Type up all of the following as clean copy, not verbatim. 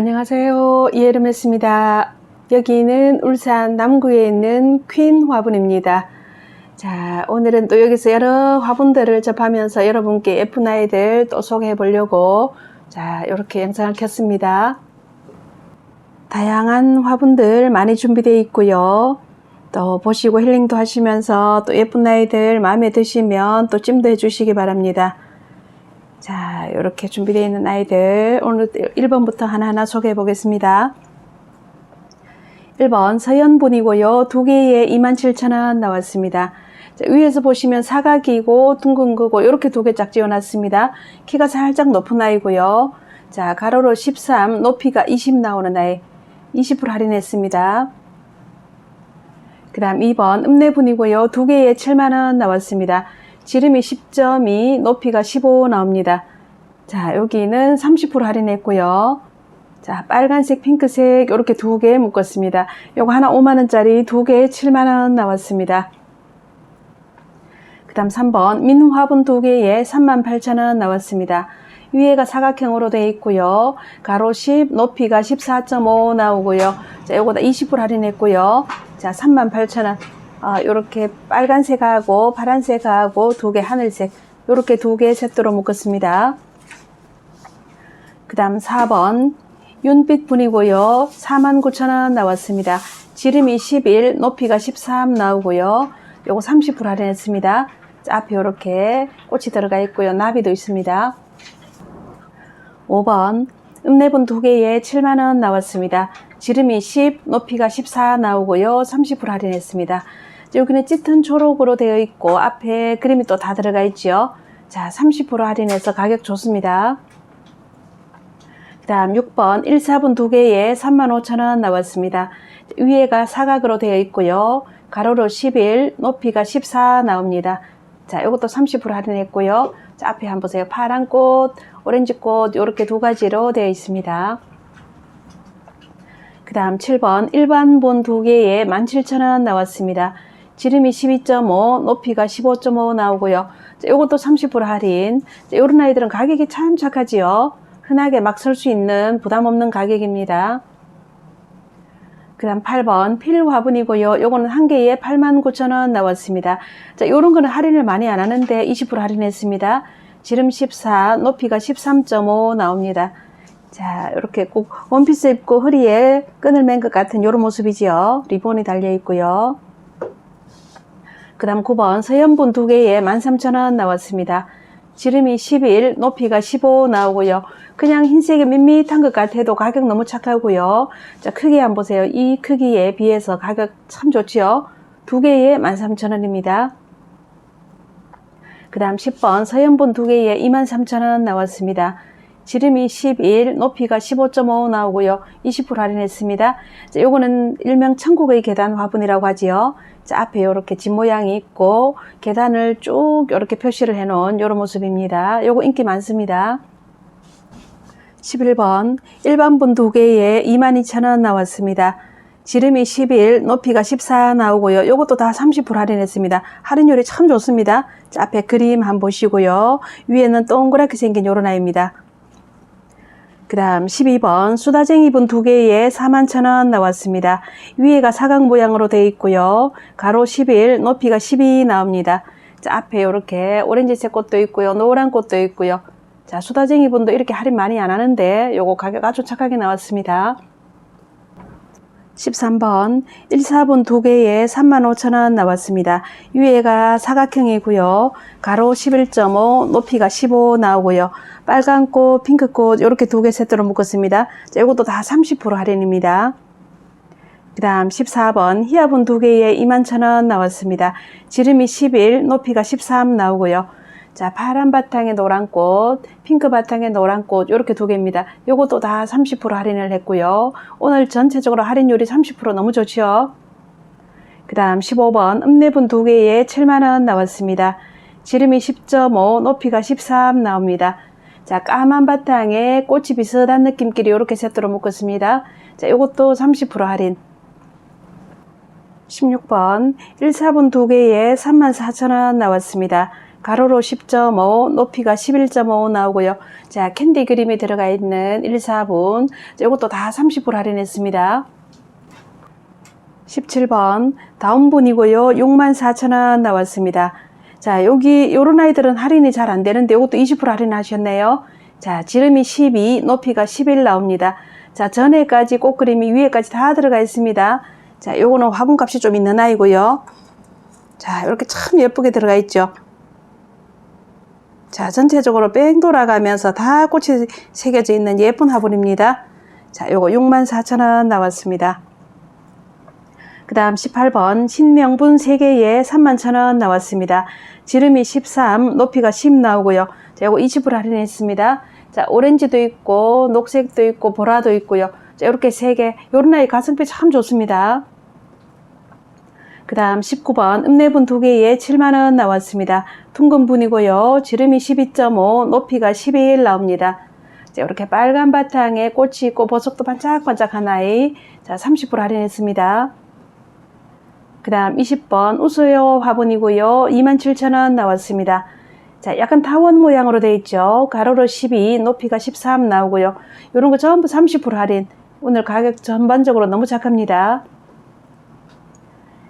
안녕하세요. 이혜름했습니다. 여기는 울산 남구에 있는 퀸 화분입니다. 자, 오늘은 또 여기서 여러 화분들을 접하면서 여러분께 예쁜 아이들 또 소개해 보려고 자, 이렇게 영상을 켰습니다. 다양한 화분들 많이 준비되어 있고요. 또 보시고 힐링도 하시면서 또 예쁜 아이들 마음에 드시면 또 찜도 해주시기 바랍니다. 자, 이렇게 준비되어 있는 아이들 오늘 1번부터 하나하나 소개해 보겠습니다. 1번 서연분이고요. 두 개에 27,000원 나왔습니다. 자, 위에서 보시면 사각이고 둥근 거고 이렇게 두 개 짝지어 놨습니다. 키가 살짝 높은 아이고요. 자, 가로로 13, 높이가 20 나오는 아이 20% 할인했습니다. 그 다음 2번 읍내분이고요. 두 개에 7만원 나왔습니다. 지름이 10.2, 높이가 15 나옵니다. 자, 여기는 30% 할인했고요. 자, 빨간색, 핑크색 이렇게 두 개 묶었습니다. 요거 하나 5만원짜리 두 개에 7만원 나왔습니다. 그 다음 3번 민화분 두 개에 38,000원 나왔습니다. 위에가 사각형으로 되어 있고요. 가로 10, 높이가 14.5 나오고요. 자, 요거다 20% 할인했고요. 자, 38,000원. 요렇게 빨간색하고 파란색하고 두 개 하늘색 요렇게 두 개 세트로 묶었습니다. 그 다음 4번 윤빛 분이고요. 49,000원 나왔습니다. 지름이 11, 높이가 13 나오고요. 요거 30% 할인했습니다. 자, 앞에 요렇게 꽃이 들어가 있고요. 나비도 있습니다. 5번 읍내분 두 개에 7만원 나왔습니다. 지름이 10, 높이가 14 나오고요. 30% 할인했습니다. 여기는 짙은 초록으로 되어 있고 앞에 그림이 또 다 들어가 있죠. 자, 30% 할인해서 가격 좋습니다. 그 다음 6번 1사분 두 개에 35,000원 나왔습니다. 위에가 사각으로 되어 있고요. 가로로 11, 높이가 14 나옵니다. 자, 이것도 30% 할인했고요. 자, 앞에 한번 보세요. 파란 꽃, 오렌지 꽃 이렇게 두 가지로 되어 있습니다. 그 다음 7번 일반분 두 개에 17,000원 나왔습니다. 지름이 12.5, 높이가 15.5 나오고요. 자, 이것도 30% 할인. 자, 이런 아이들은 가격이 참 착하지요. 흔하게 막 설 수 있는 부담 없는 가격입니다. 그 다음 8번 필 화분이고요. 요거는 한 개에 89,000원 나왔습니다. 자, 요런 거는 할인을 많이 안 하는데 20% 할인했습니다. 지름 14, 높이가 13.5 나옵니다. 자, 이렇게 꼭 원피스 입고 허리에 끈을 맨 것 같은 요런 모습이지요. 리본이 달려 있고요. 그 다음 9번 서연분 두 개에 13,000원 나왔습니다. 지름이 11, 높이가 15 나오고요. 그냥 흰색이 밋밋한 것 같아도 가격 너무 착하고요. 자, 크기 한번 보세요. 이 크기에 비해서 가격 참 좋지요. 두 개에 13,000원입니다. 그 다음 10번 서연분 두 개에 23,000원 나왔습니다. 지름이 11, 높이가 15.5 나오고요. 20% 할인했습니다. 자, 요거는 일명 천국의 계단 화분이라고 하지요. 자, 앞에 이렇게 집 모양이 있고 계단을 쭉 이렇게 표시를 해 놓은 이런 모습입니다. 요거 인기 많습니다. 11번 일반분 두 개에 22,000원 나왔습니다. 지름이 11, 높이가 14 나오고요. 요것도 다 30% 할인했습니다. 할인율이 참 좋습니다. 자, 앞에 그림 한번 보시고요. 위에는 동그랗게 생긴 요런 아이입니다. 그 다음 12번 수다쟁이분 두 개에 41,000원 나왔습니다. 위에가 사각 모양으로 되어 있고요. 가로 11, 높이가 12 나옵니다. 자, 앞에 이렇게 오렌지색 꽃도 있고요. 노란 꽃도 있고요. 자, 수다쟁이분도 이렇게 할인 많이 안 하는데 요거 가격 아주 착하게 나왔습니다. 13번 1사분 두 개에 35,000원 나왔습니다. 위에가 사각형이고요. 가로 11.5, 높이가 15 나오고요. 빨간 꽃, 핑크 꽃 이렇게 두 개 세트로 묶었습니다. 자, 이것도 다 30% 할인입니다. 그 다음 14번 희화분 두 개에 21,000원 나왔습니다. 지름이 11, 높이가 13 나오고요. 자, 파란 바탕에 노란 꽃, 핑크 바탕에 노란 꽃 이렇게 두 개입니다. 요것도 다 30% 할인을 했고요. 오늘 전체적으로 할인율이 30% 너무 좋죠. 그 다음 15번 읍내분 두 개에 7만원 나왔습니다. 지름이 10.5, 높이가 13 나옵니다. 자, 까만 바탕에 꽃이 비슷한 느낌끼리 이렇게 세트로 묶었습니다. 자, 요것도 30% 할인. 16번 1사분 두 개에 34,000원 나왔습니다. 가로로 10.5, 높이가 11.5 나오고요. 자, 캔디 그림이 들어가 있는 1, 4분. 이것도 다 30% 할인했습니다. 17번 다운분이고요. 64,000원 나왔습니다. 자, 여기 요런 아이들은 할인이 잘 안 되는데 이것도 20% 할인하셨네요. 자, 지름이 12, 높이가 11 나옵니다. 자, 전에까지 꽃그림이 위에까지 다 들어가 있습니다. 자, 요거는 화분값이 좀 있는 아이고요. 자, 이렇게 참 예쁘게 들어가 있죠. 자, 전체적으로 뺑 돌아가면서 다 꽃이 새겨져 있는 예쁜 화분입니다. 자, 요거 64,000원 나왔습니다. 그 다음 18번 신명분 3개에 31,000원 나왔습니다. 지름이 13, 높이가 10 나오고요. 자, 요거 20% 할인했습니다. 자, 오렌지도 있고 녹색도 있고 보라도 있고요. 자, 이렇게 3개. 요런 아이 가성비 참 좋습니다. 그 다음 19번 읍내분 2개에 7만원 나왔습니다. 둥근 분이고요. 지름이 12.5, 높이가 11 나옵니다. 자, 이렇게 빨간 바탕에 꽃이 있고 보석도 반짝반짝한 아이. 자, 30% 할인했습니다. 그 다음 20번 우수요 화분이고요. 27,000원 나왔습니다. 자, 약간 타원 모양으로 되어 있죠. 가로로 12, 높이가 13 나오고요. 이런 거 전부 30% 할인. 오늘 가격 전반적으로 너무 착합니다.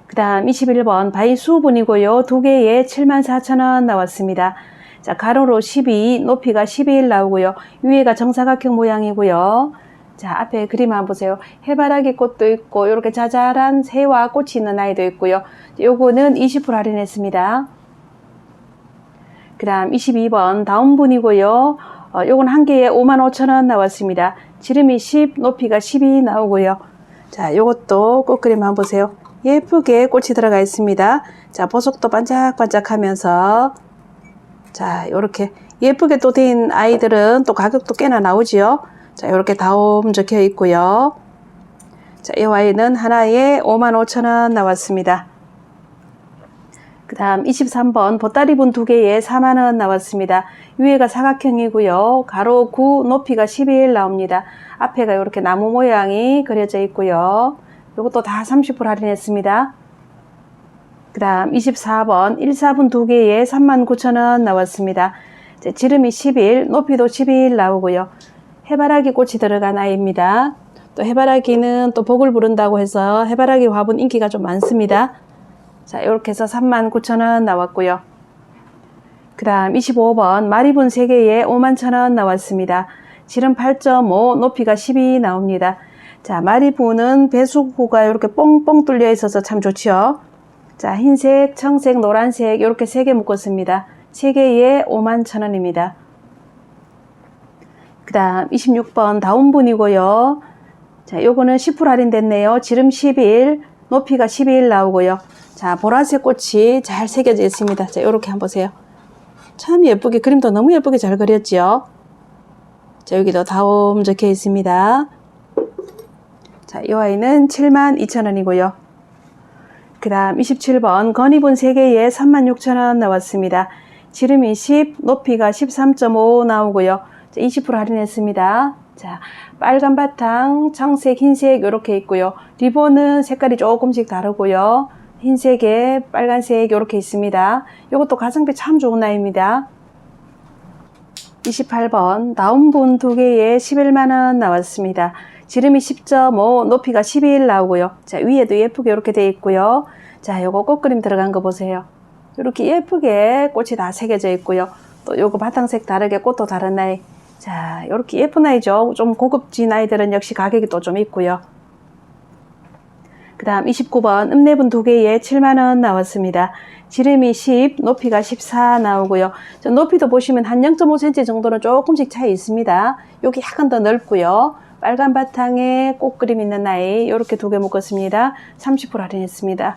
그 다음 21번 바이수분이고요. 2개에 74,000원 나왔습니다. 자, 가로로 12, 높이가 11 나오고요. 위에가 정사각형 모양이고요. 자, 앞에 그림 한번 보세요. 해바라기 꽃도 있고 이렇게 자잘한 새와 꽃이 있는 아이도 있고요. 요거는 20% 할인했습니다. 그 다음 22번 다운분이고요. 요건 한 개에 55,000원 나왔습니다. 지름이 10, 높이가 12 나오고요. 자, 요것도 꽃그림 한번 보세요. 예쁘게 꽃이 들어가 있습니다. 자, 보석도 반짝반짝하면서 자, 요렇게 예쁘게 또 된 아이들은 또 가격도 꽤나 나오지요. 자, 요렇게 다움 적혀 있고요. 자, 이 아이는 하나에 55,000원 나왔습니다. 그 다음 23번 보따리분 2개에 4만원 나왔습니다. 위에가 사각형이고요. 가로 9, 높이가 11 나옵니다. 앞에가 이렇게 나무 모양이 그려져 있고요. 이것도 다 30% 할인했습니다. 그 다음 24번 1, 4분 2개에 39,000원 나왔습니다. 자, 지름이 11, 높이도 11 나오고요. 해바라기 꽃이 들어간 아이입니다. 또 해바라기는 또 복을 부른다고 해서 해바라기 화분 인기가 좀 많습니다. 자, 이렇게 해서 39,000원 나왔고요. 그 다음 25번 마리분 3개에 51,000원 나왔습니다. 지름 8.5, 높이가 12 나옵니다. 자, 마리분은 배수구가 이렇게 뽕뽕 뚫려 있어서 참 좋죠. 자, 흰색, 청색, 노란색 이렇게 3개 묶었습니다. 3개에 51,000원입니다. 그 다음 26번 다운분이고요. 자, 요거는 10% 할인됐네요. 지름 11, 높이가 11 나오고요. 자, 보라색 꽃이 잘 새겨져 있습니다. 자, 요렇게 한번 보세요. 참 예쁘게, 그림도 너무 예쁘게 잘 그렸죠. 자, 여기도 다움 적혀 있습니다. 자, 이 아이는 72,000원이고요. 그 다음 27번 건이분 3개에 36,000원 나왔습니다. 지름이 10, 높이가 13.5 나오고요. 자, 20% 할인했습니다. 자, 빨간 바탕, 청색, 흰색 이렇게 있고요. 리본은 색깔이 조금씩 다르고요. 흰색에 빨간색 이렇게 있습니다. 이것도 가성비 참 좋은 아이입니다. 28번 다운분 2개에 11만원 나왔습니다. 지름이 10.5, 높이가 11 나오고요. 자, 위에도 예쁘게 이렇게 되어 있고요. 자, 요거 꽃그림 들어간 거 보세요. 이렇게 예쁘게 꽃이 다 새겨져 있고요. 또 요거 바탕색 다르게 꽃도 다른 아이. 자, 이렇게 예쁜 아이죠. 좀 고급진 아이들은 역시 가격이 또 좀 있고요. 그 다음 29번 읍내분 2개에 7만원 나왔습니다. 지름이 10, 높이가 14 나오고요. 저 높이도 보시면 한 0.5cm 정도는 조금씩 차이 있습니다. 여기 약간 더 넓고요. 빨간 바탕에 꽃그림 있는 아이 이렇게 2개 묶었습니다. 30% 할인했습니다.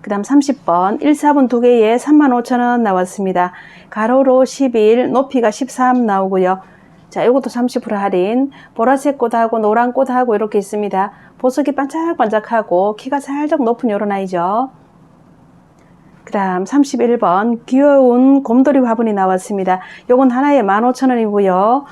그 다음 30번 1, 4분 2개에 35,000원 나왔습니다. 가로로 11, 높이가 13 나오고요. 자, 이것도 30% 할인. 보라색 꽃하고 노란 꽃하고 이렇게 있습니다. 보석이 반짝반짝하고 키가 살짝 높은 이런 아이죠. 그 다음 31번 귀여운 곰돌이 화분이 나왔습니다. 요건 하나에 15,000원이고요.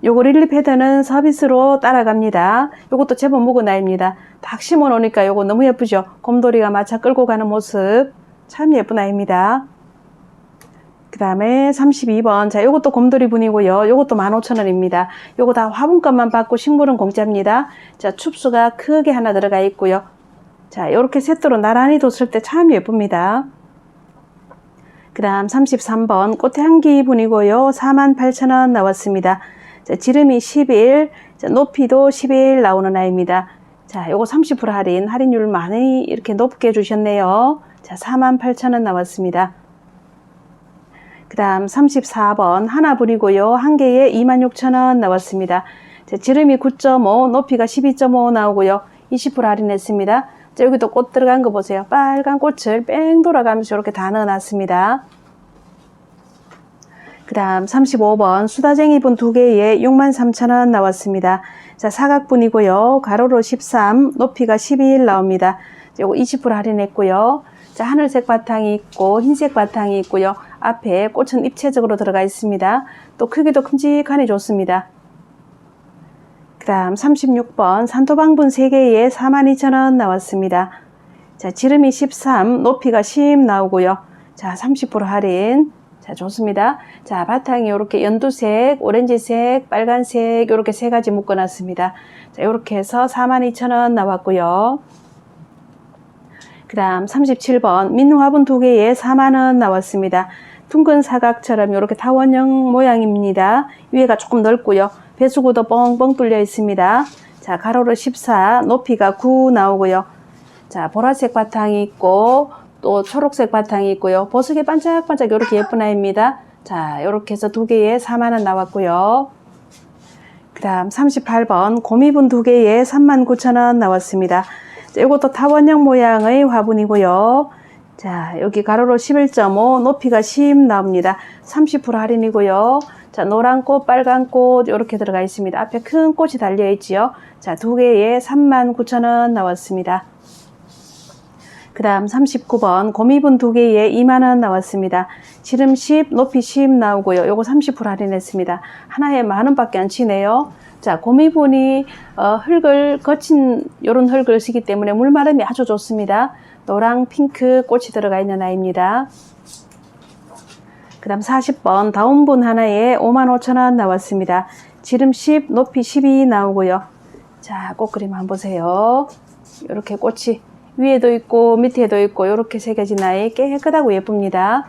요거 릴리 패드는 서비스로 따라갑니다. 요것도 제법 묵은 아이입니다. 딱 심어 놓으니까 요거 너무 예쁘죠? 곰돌이가 마차 끌고 가는 모습 참 예쁜 아이입니다. 다음에 32번. 자, 요것도 곰돌이 분이고요. 요것도 15,000원입니다. 요거 다 화분값만 받고 식물은 공짜입니다. 자, 춥수가 크게 하나 들어가 있고요. 자, 요렇게 세트로 나란히 뒀을 때 참 예쁩니다. 그 다음 33번 꽃향기 분이고요. 48,000원 나왔습니다. 자, 지름이 11, 자, 높이도 11 나오는 아이입니다. 자, 요거 30% 할인율 많이 이렇게 높게 해주셨네요. 자, 48,000원 나왔습니다. 그 다음 34번 하나 분이고요. 한 개에 26,000원 나왔습니다. 자, 지름이 9.5, 높이가 12.5 나오고요. 20% 할인했습니다. 자, 여기도 꽃 들어간 거 보세요. 빨간 꽃을 뺑 돌아가면서 이렇게 다 넣어놨습니다. 그 다음 35번 수다쟁이 분 2개에 63,000원 나왔습니다. 자, 사각분이고요. 가로로 13, 높이가 12 나옵니다. 요거 20% 할인했고요. 자, 하늘색 바탕이 있고 흰색 바탕이 있고요. 앞에 꽃은 입체적으로 들어가 있습니다. 또 크기도 큼직하니 좋습니다. 그 다음 36번 산토방분 3개에 42,000원 나왔습니다. 자, 지름이 13, 높이가 10 나오고요. 자, 30% 할인. 자, 좋습니다. 자, 바탕이 이렇게 연두색, 오렌지색, 빨간색 이렇게 3가지 묶어놨습니다. 자, 이렇게 해서 42,000원 나왔고요. 그 다음 37번 민화분 2개에 4만원 나왔습니다. 둥근 사각처럼 이렇게 타원형 모양입니다. 위에가 조금 넓고요. 배수구도 뻥뻥 뚫려 있습니다. 자, 가로로 14, 높이가 9 나오고요. 자, 보라색 바탕이 있고 또 초록색 바탕이 있고요. 보석이 반짝반짝 이렇게 예쁜 아이입니다. 자, 이렇게 해서 2개에 4만원 나왔고요. 그 다음 38번 고미분 2개에 39,000원 나왔습니다. 자, 이것도 타원형 모양의 화분이고요. 자, 여기 가로로 11.5, 높이가 10 나옵니다. 30% 할인이고요. 자, 노란 꽃, 빨간 꽃 이렇게 들어가 있습니다. 앞에 큰 꽃이 달려 있지요. 자, 2개에 39,000원 나왔습니다. 그 다음 39번 고미분 2개에 2만원 나왔습니다. 지름 10, 높이 10 나오고요. 요거 30% 할인했습니다. 하나에 10,000원 밖에 안 치네요. 자, 고미분이 흙을 거친 요런 흙을 쓰기 때문에 물마름이 아주 좋습니다. 노랑 핑크 꽃이 들어가 있는 아이입니다. 그 다음 40번 다운분 하나에 55,000원 나왔습니다. 지름 10, 높이 12 나오고요. 자, 꽃 그림 한번 보세요. 이렇게 꽃이 위에도 있고 밑에도 있고 이렇게 새겨진 아이 깨끗하고 예쁩니다.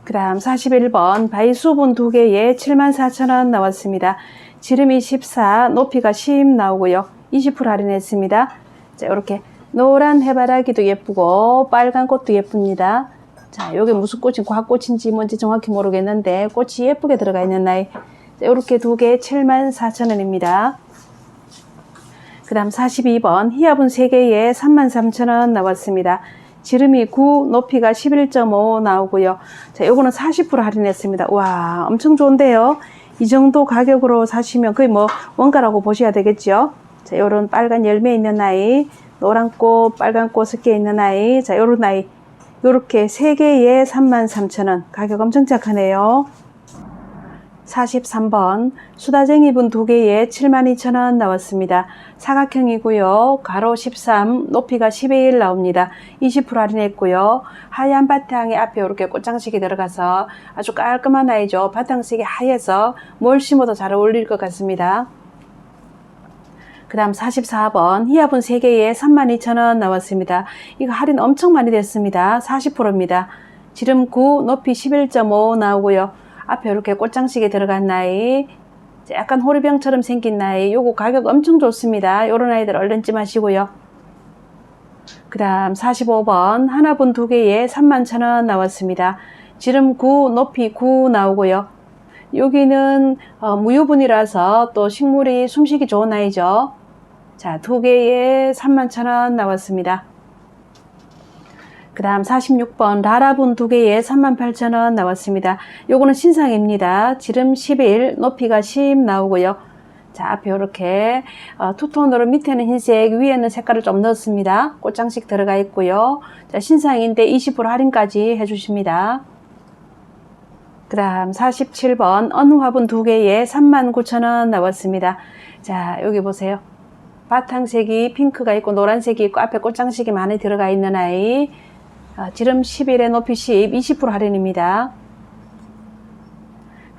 그 다음 41번 바이수분 2개에 74,000원 나왔습니다. 지름이 14, 높이가 10 나오고요. 20% 할인했습니다. 자, 이렇게 노란 해바라기도 예쁘고 빨간 꽃도 예쁩니다. 자, 요게 무슨 꽃이 과꽃인지 뭔지 정확히 모르겠는데 꽃이 예쁘게 들어가 있는 아이. 자, 이렇게 2개에 74,000원입니다. 그 다음 42번 히아분 3개에 33,000원 나왔습니다. 지름이 9, 높이가 11.5 나오고요. 자, 요거는 40% 할인했습니다. 와, 엄청 좋은데요. 이 정도 가격으로 사시면 거의 뭐 원가라고 보셔야 되겠죠. 자, 요런 빨간 열매 있는 아이, 노란 꽃, 빨간 꽃 섞여 있는 아이. 자, 요런 아이. 요렇게 3개에 33,000원. 가격 엄청 착하네요. 43번 수다쟁이 분 2개에 72,000원 나왔습니다. 사각형이고요. 가로 13, 높이가 11 나옵니다. 20% 할인했고요. 하얀 바탕에 앞에 이렇게 꽃장식이 들어가서 아주 깔끔한 아이죠. 바탕색이 하얘서 뭘 심어도 잘 어울릴 것 같습니다. 그 다음 44번 히아분 3개에 32,000원 나왔습니다. 이거 할인 엄청 많이 됐습니다. 40%입니다. 지름 9, 높이 11.5 나오고요. 앞에 이렇게 꽃장식이 들어간 나이, 약간 호리병처럼 생긴 나이, 요거 가격 엄청 좋습니다. 요런 아이들 얼른 찜하시고요. 그 다음 45번 하나분 2개에 31,000원 나왔습니다. 지름 9, 높이 9 나오고요. 여기는 무유분이라서 또 식물이 숨쉬기 좋은 아이죠. 자, 2개에 31,000원 나왔습니다. 그 다음 46번 라라분 2개에 38,000원 나왔습니다. 요거는 신상입니다. 지름 11, 높이가 10 나오고요. 자, 앞에 이렇게 투톤으로 밑에는 흰색, 위에는 색깔을 좀 넣었습니다. 꽃장식 들어가 있고요. 자, 신상인데 20% 할인까지 해주십니다. 그 다음 47번 언화분 2개에 39,000원 나왔습니다. 자, 여기 보세요. 바탕색이 핑크가 있고 노란색이 있고 앞에 꽃장식이 많이 들어가 있는 아이. 지름 11에 높이 10, 20% 할인입니다.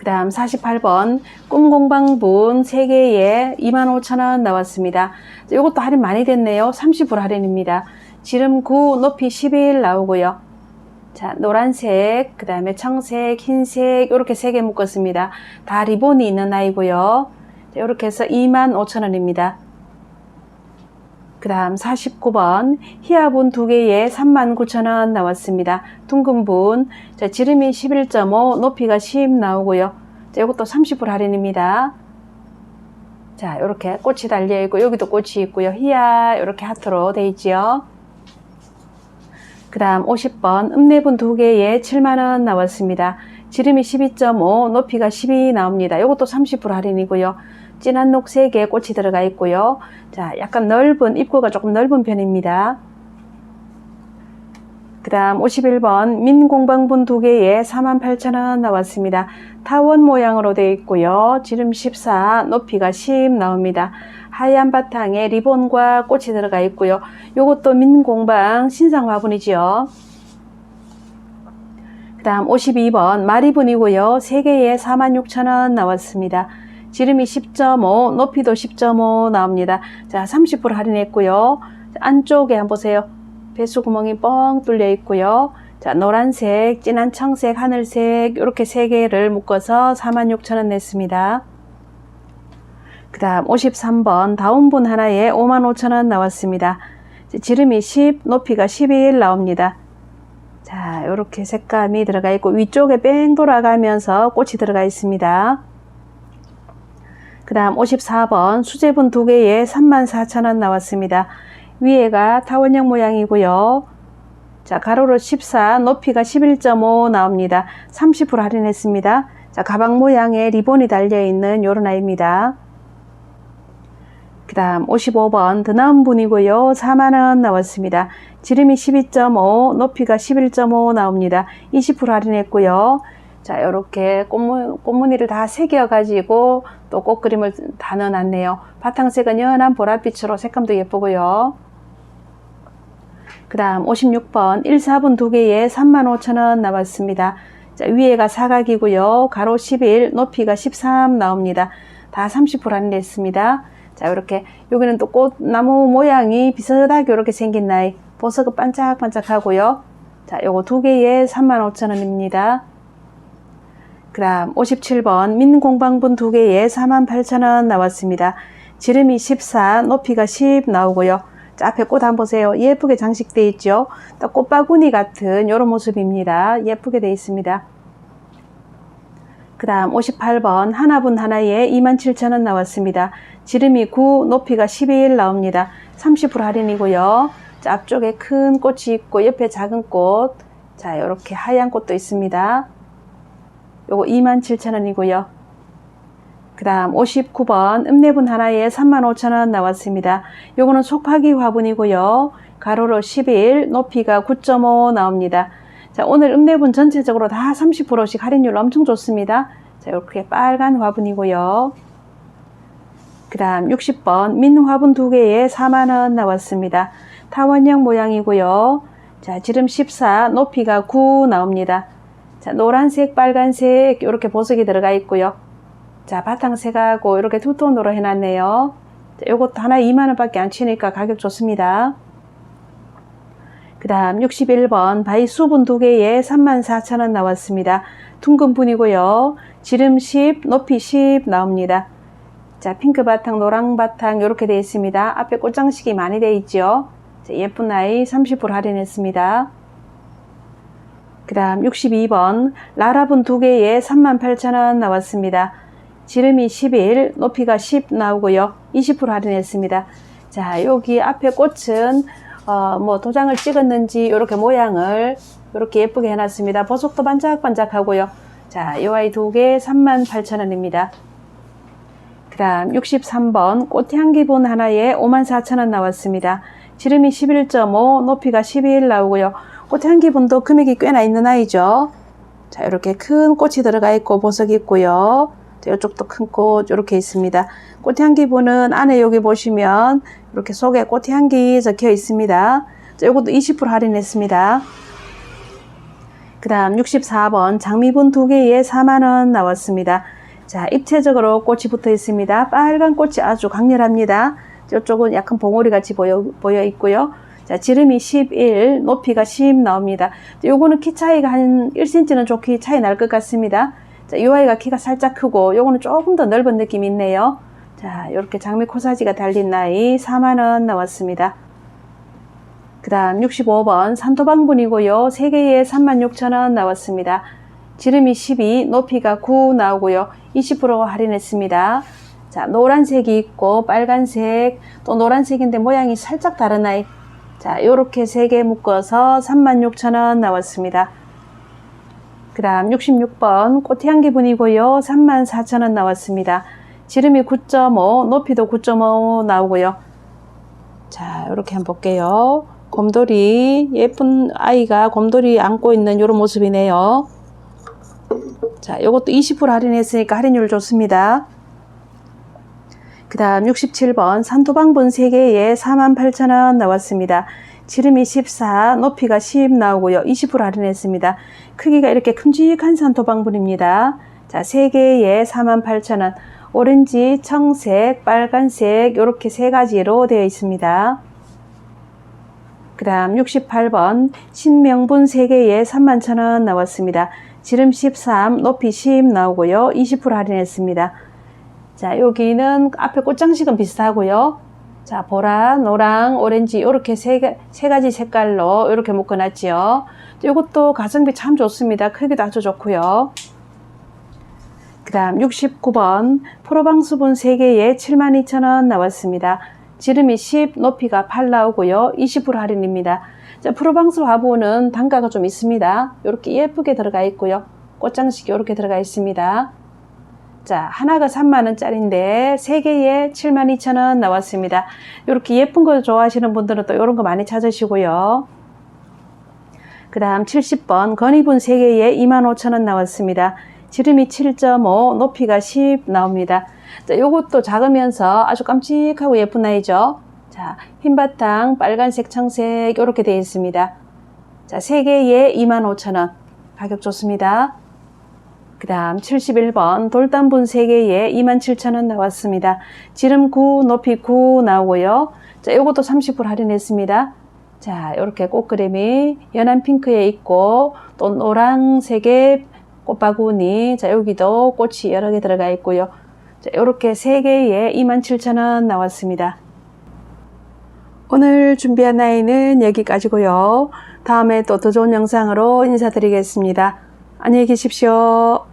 다음 48번 꿈공방분 3개에 25,000원 나왔습니다. 이것도 할인 많이 됐네요. 30% 할인입니다. 지름 9, 높이 11 나오고요. 자, 노란색, 그 다음에 청색, 흰색 이렇게 3개 묶었습니다. 다 리본이 있는 아이고요. 이렇게 해서 25,000원입니다. 그 다음 49번 희화분 2개에 39,000원 나왔습니다. 둥근 분, 자, 지름이 11.5, 높이가 10 나오고요. 자, 이것도 30% 할인입니다. 자, 이렇게 꽃이 달려 있고 여기도 꽃이 있고요. 희화 이렇게 하트로 되어 있지요. 그 다음 50번 읍내분 2개에 70,000원 나왔습니다. 지름이 12.5, 높이가 12 나옵니다. 이것도 30% 할인이고요. 진한 녹색에 꽃이 들어가 있고요. 자, 약간 넓은, 입구가 조금 넓은 편입니다. 그 다음 51번 민공방분 2개에 48,000원 나왔습니다. 타원 모양으로 되어 있고요. 지름 14, 높이가 10 나옵니다. 하얀 바탕에 리본과 꽃이 들어가 있고요. 요것도 민공방 신상 화분이지요. 그 다음 52번 마리분이고요. 3개에 46,000원 나왔습니다. 지름이 10.5, 높이도 10.5 나옵니다. 자, 30% 할인했고요. 안쪽에 한번 보세요. 배수 구멍이 뻥 뚫려 있고요. 자, 노란색, 진한 청색, 하늘색 이렇게 3개를 묶어서 46,000원 냈습니다. 그 다음 53번 다운분 하나에 55,000원 나왔습니다. 지름이 10, 높이가 11 나옵니다. 자, 이렇게 색감이 들어가 있고 위쪽에 뺑 돌아가면서 꽃이 들어가 있습니다. 그 다음 54번 수제분 2개에 34,000원 나왔습니다. 위에가 타원형 모양이고요. 자, 가로로 14, 높이가 11.5 나옵니다. 30% 할인했습니다. 자, 가방 모양의 리본이 달려있는 요런 아이입니다. 그 다음 55번 드나운 분이고요. 40,000원 나왔습니다. 지름이 12.5, 높이가 11.5 나옵니다. 20% 할인했고요. 자, 요렇게 꽃무늬를 다 새겨가지고 또 꽃그림을 다 넣어놨네요. 바탕색은 연한 보랏빛으로 색감도 예쁘고요. 그 다음 56번 1사분 2개에 35,000원 나왔습니다. 자, 위에가 사각이고요. 가로 11, 높이가 13 나옵니다. 다 30% 할인했습니다. 자, 이렇게 여기는 또 꽃나무 모양이 비슷하게 이렇게 생긴 나이 보석은 반짝반짝하고요. 자, 요거 2개에 35,000원입니다. 그 다음 57번 민공방분 2개에 48,000원 나왔습니다. 지름이 14, 높이가 10 나오고요. 자, 앞에 꽃 한번 보세요. 예쁘게 장식되어 있죠. 또 꽃바구니 같은 이런 모습입니다. 예쁘게 되어 있습니다. 그 다음 58번 하나분 하나에 27,000원 나왔습니다. 지름이 9, 높이가 11 나옵니다. 30% 할인이고요. 자, 앞쪽에 큰 꽃이 있고 옆에 작은 꽃, 자, 이렇게 하얀 꽃도 있습니다. 요거 27,000원이고요. 그 다음 59번 읍내분 하나에 35,000원 나왔습니다. 요거는 속파기 화분이고요. 가로로 11, 높이가 9.5 나옵니다. 자, 오늘 읍내분 전체적으로 다 30%씩 할인율 엄청 좋습니다. 자, 이렇게 빨간 화분이고요. 그 다음 60번 민 화분 2개에 40,000원 나왔습니다. 타원형 모양이고요. 자, 지름 14, 높이가 9 나옵니다. 자, 노란색, 빨간색 이렇게 보석이 들어가 있고요. 자, 바탕색하고 이렇게 투톤으로 해놨네요. 자, 요것도 하나 2만원 밖에 안 치니까 가격 좋습니다. 그 다음 61번 바이수분 2개에 34,000원 나왔습니다. 둥근 분이고요. 지름 10, 높이 10 나옵니다. 자, 핑크 바탕, 노랑 바탕 이렇게 되어 있습니다. 앞에 꽃장식이 많이 되어 있죠. 자, 예쁜 아이 30% 할인했습니다. 그 다음 62번 라라분 2개에 38,000원 나왔습니다. 지름이 11, 높이가 10 나오고요. 20% 할인했습니다. 자, 여기 앞에 꽃은 뭐 도장을 찍었는지 이렇게 모양을 이렇게 예쁘게 해놨습니다. 보석도 반짝반짝하고요. 자, 이 아이 2개 38,000원입니다. 그 다음 63번 꽃향기분 하나에 54,000원 나왔습니다. 지름이 11.5, 높이가 11 나오고요. 꽃향기분도 금액이 꽤나 있는 아이죠. 자, 이렇게 큰 꽃이 들어가 있고 보석이 있고요. 자, 이쪽도 큰 꽃 이렇게 있습니다. 꽃향기분은 안에 여기 보시면 이렇게 속에 꽃향기 적혀 있습니다. 자, 이것도 20% 할인했습니다. 그 다음 64번 장미분 2개에 4만원 나왔습니다. 자, 입체적으로 꽃이 붙어 있습니다. 빨간 꽃이 아주 강렬합니다. 이쪽은 약간 봉오리 같이 보여 있고요. 자, 지름이 11, 높이가 10 나옵니다. 요거는 키 차이가 한 1cm는 좋게 차이 날 것 같습니다. 자, 이 아이가 키가 살짝 크고 요거는 조금 더 넓은 느낌이 있네요. 자, 이렇게 장미 코사지가 달린 나이 4만원 나왔습니다. 그 다음 65번 산토방분이고요. 3개에 36,000원 나왔습니다. 지름이 12, 높이가 9 나오고요. 20% 할인했습니다. 자, 노란색이 있고 빨간색, 또 노란색인데 모양이 살짝 다른 아이. 자, 요렇게 3개 묶어서 36,000원 나왔습니다. 그 다음 66번 꽃향기 분이고요. 34,000원 나왔습니다. 지름이 9.5, 높이도 9.5 나오고요. 자, 요렇게 한번 볼게요. 곰돌이, 예쁜 아이가 곰돌이 안고 있는 이런 모습이네요. 자, 요것도 20% 할인했으니까 할인율 좋습니다. 그 다음 67번 산토방분 3개에 48,000원 나왔습니다. 지름이 14, 높이가 10 나오고요. 20% 할인했습니다. 크기가 이렇게 큼직한 산토방분입니다. 자, 3개에 48,000원. 오렌지, 청색, 빨간색 이렇게 3가지로 되어 있습니다. 그 다음 68번 신명분 3개에 31,000원 나왔습니다. 지름 13, 높이 10 나오고요. 20% 할인했습니다. 자, 여기는 앞에 꽃장식은 비슷하고요. 자, 보라, 노랑, 오렌지 이렇게 세 가지 색깔로 이렇게 묶어놨지요. 이것도 가성비 참 좋습니다. 크기도 아주 좋고요. 그 다음 69번 프로방수분 3개에 72,000원 나왔습니다. 지름이 10, 높이가 8 나오고요. 20% 할인입니다. 자, 프로방스 화분은 단가가 좀 있습니다. 이렇게 예쁘게 들어가 있고요. 꽃장식이 이렇게 들어가 있습니다. 자, 하나가 30,000원짜리인데 3개에 72,000원 나왔습니다. 이렇게 예쁜 거 좋아하시는 분들은 또 이런 거 많이 찾으시고요. 그 다음 70번 건이분 3개에 25,000원 나왔습니다. 지름이 7.5, 높이가 10 나옵니다. 자, 요것도 작으면서 아주 깜찍하고 예쁜 아이죠. 자, 흰바탕, 빨간색, 청색 이렇게 되어 있습니다. 자, 3개에 25,000원. 가격 좋습니다. 그 다음 71번 돌담분 3개에 27,000원 나왔습니다. 지름 9, 높이 9 나오고요. 자, 요것도 30% 할인했습니다. 자, 이렇게 꽃그램이 연한 핑크에 있고 또 노란색의 꽃바구니, 자, 여기도 꽃이 여러 개 들어가 있고요. 자, 이렇게 3개에 27,000원 나왔습니다. 오늘 준비한 아이는 여기까지고요. 다음에 또 더 좋은 영상으로 인사드리겠습니다. 안녕히 계십시오.